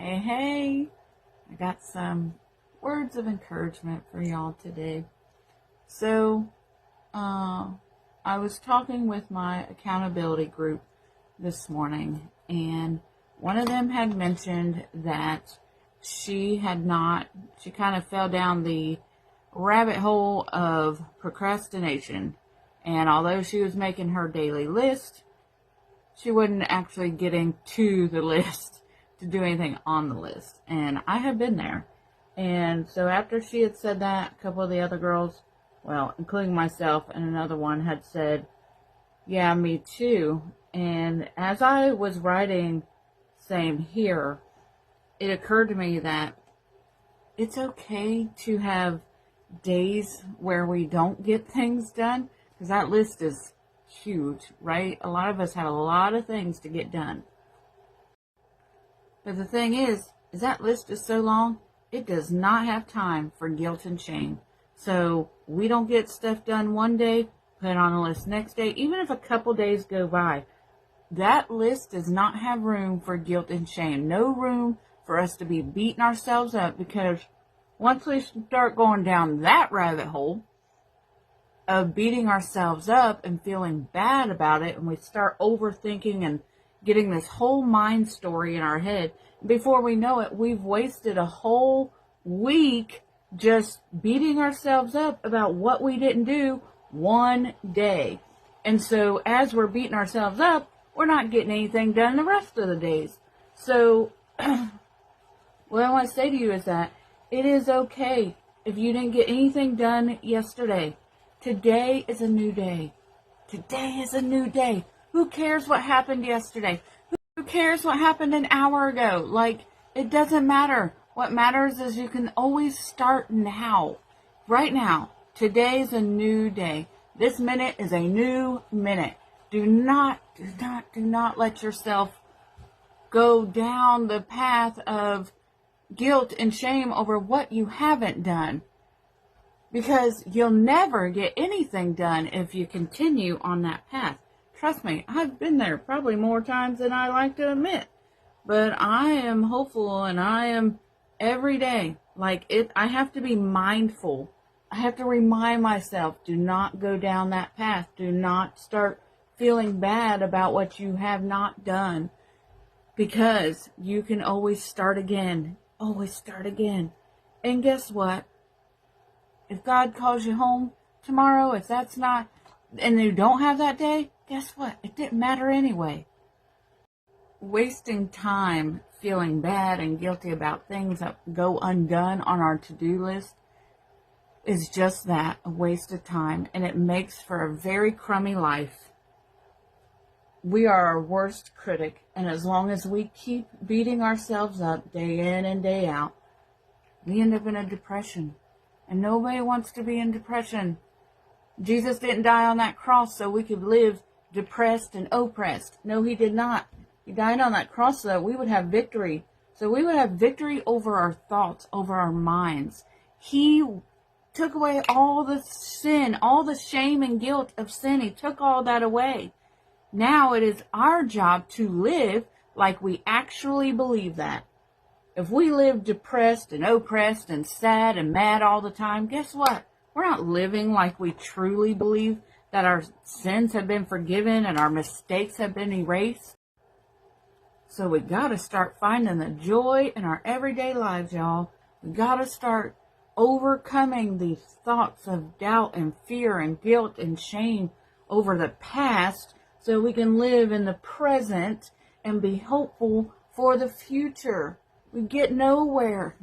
Hey, hey, I got some words of encouragement for y'all today. So, I was talking with my accountability group this morning, and one of them had mentioned that she kind of fell down the rabbit hole of procrastination. And although she was making her daily list, she wasn't actually getting to the list to do anything on the list. And I have been there. And so after she had said that, a couple of the other girls, well, including myself and another one, had said, yeah, me too. And as I was writing same here, it occurred to me that it's okay to have days where we don't get things done, because that list is huge, right? A lot of us have a lot of things to get done. But the thing is that list is so long, it does not have time for guilt and shame. So we don't get stuff done one day, put it on the list next day, even if a couple days go by. That list does not have room for guilt and shame. No room for us to be beating ourselves up, because once we start going down that rabbit hole of beating ourselves up and feeling bad about it, and we start overthinking and getting this whole mind story in our head, before we know it, we've wasted a whole week just beating ourselves up about what we didn't do one day. And so as we're beating ourselves up, we're not getting anything done the rest of the days. So what I want to say to you is that it is okay if you didn't get anything done yesterday. Today is a new day. Today is a new day. Who cares what happened yesterday? Who cares what happened an hour ago? Like, it doesn't matter. What matters is you can always start now. Right now. Today is a new day. This minute is a new minute. Do not let yourself go down the path of guilt and shame over what you haven't done. Because you'll never get anything done if you continue on that path. Trust me, I've been there probably more times than I like to admit. But I am hopeful, and I am every day. I have to be mindful. I have to remind myself, do not go down that path. Do not start feeling bad about what you have not done. Because you can always start again. Always start again. And guess what? If God calls you home tomorrow, if that's not, and you don't have that day, guess what? It didn't matter anyway. Wasting time feeling bad and guilty about things that go undone on our to-do list is just that, a waste of time, and it makes for a very crummy life. We are our worst critic, and as long as we keep beating ourselves up day in and day out, we end up in a depression. And nobody wants to be in depression. Jesus didn't die on that cross so we could live depressed and oppressed. No, he did not. He died on that cross so that we would have victory. So we would have victory over our thoughts, over our minds. He took away all the sin, all the shame and guilt of sin. He took all that away. Now it is our job to live like we actually believe that. If we live depressed and oppressed and sad and mad all the time, guess what? We're not living like we truly believe that our sins have been forgiven and our mistakes have been erased. So we got to start finding the joy in our everyday lives, y'all. We got to start overcoming these thoughts of doubt and fear and guilt and shame over the past so we can live in the present and be hopeful for the future. We get nowhere,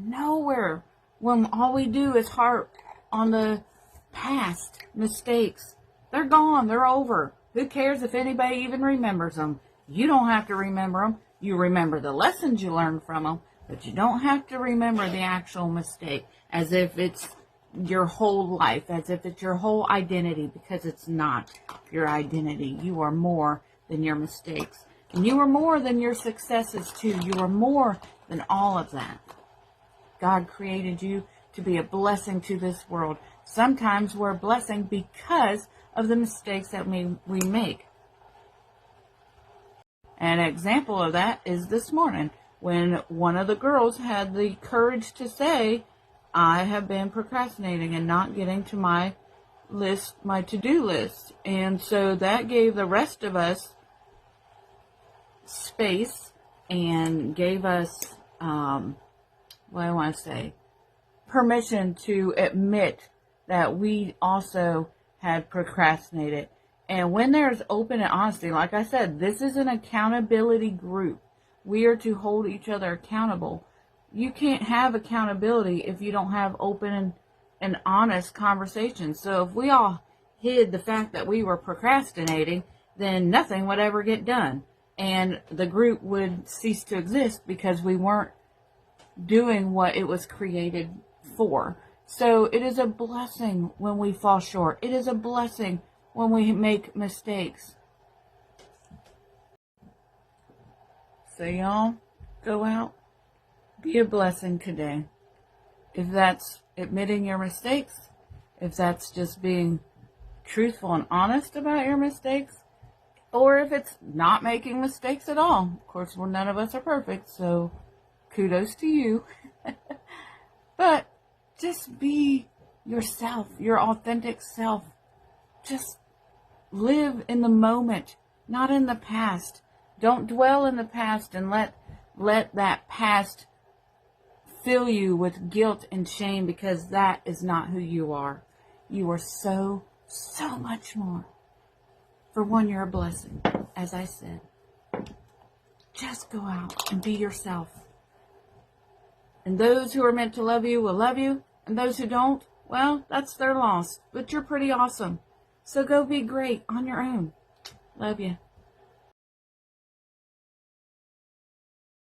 when all we do is harp on the past mistakes. They're gone, they're over. Who cares if anybody even remembers them? You don't have to remember them. You remember the lessons you learned from them, but you don't have to remember the actual mistake as if it's your whole life, as if it's your whole identity, because it's not your identity. You are more than your mistakes. And you are more than your successes too. You are more than all of that. God created you to be a blessing to this world. Sometimes we're a blessing because of the mistakes that we make. An example of that is this morning. when one of the girls had the courage to say, I have been procrastinating and not getting to my list, my to-do list. And so that gave the rest of us space and gave us, permission to admit that we also had procrastinated. And when there's open and honesty, like I said, this is an accountability group. We are to hold each other accountable. You can't have accountability if you don't have open and honest conversations. So if we all hid the fact that we were procrastinating, then nothing would ever get done. And the group would cease to exist because we weren't doing what it was created for. So it is a blessing when we fall short. It is a blessing when we make mistakes. So y'all, go out, be a blessing today. If that's admitting your mistakes, if that's just being truthful and honest about your mistakes, or if it's not making mistakes at all. Of course, none of us are perfect, so kudos to you. But just be yourself, your authentic self. Just live in the moment, not in the past. Don't dwell in the past and let that past fill you with guilt and shame, because that is not who you are. You are so much more. For one, you're a blessing, as I said. Just go out and be yourself. And those who are meant to love you will love you. And those who don't, well, that's their loss. But you're pretty awesome. So go be great on your own. Love you.